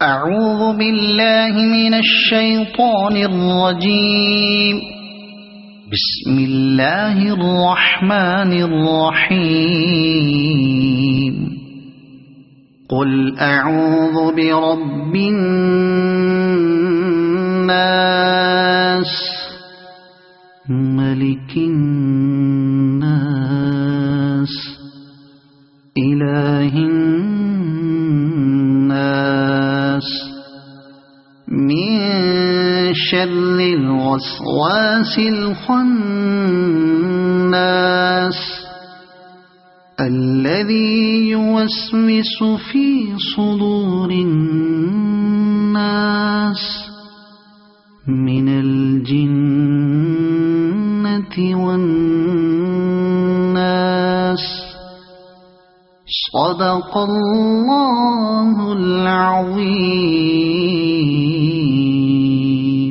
أعوذ بالله من الشيطان الرجيم. بسم الله الرحمن الرحيم. قل أعوذ برب الناس ملك الناس إله الناس من شر الوسواس الخناس الذي يوسوس في صدور الناس من الجنة والناس. صدق الله العظيم.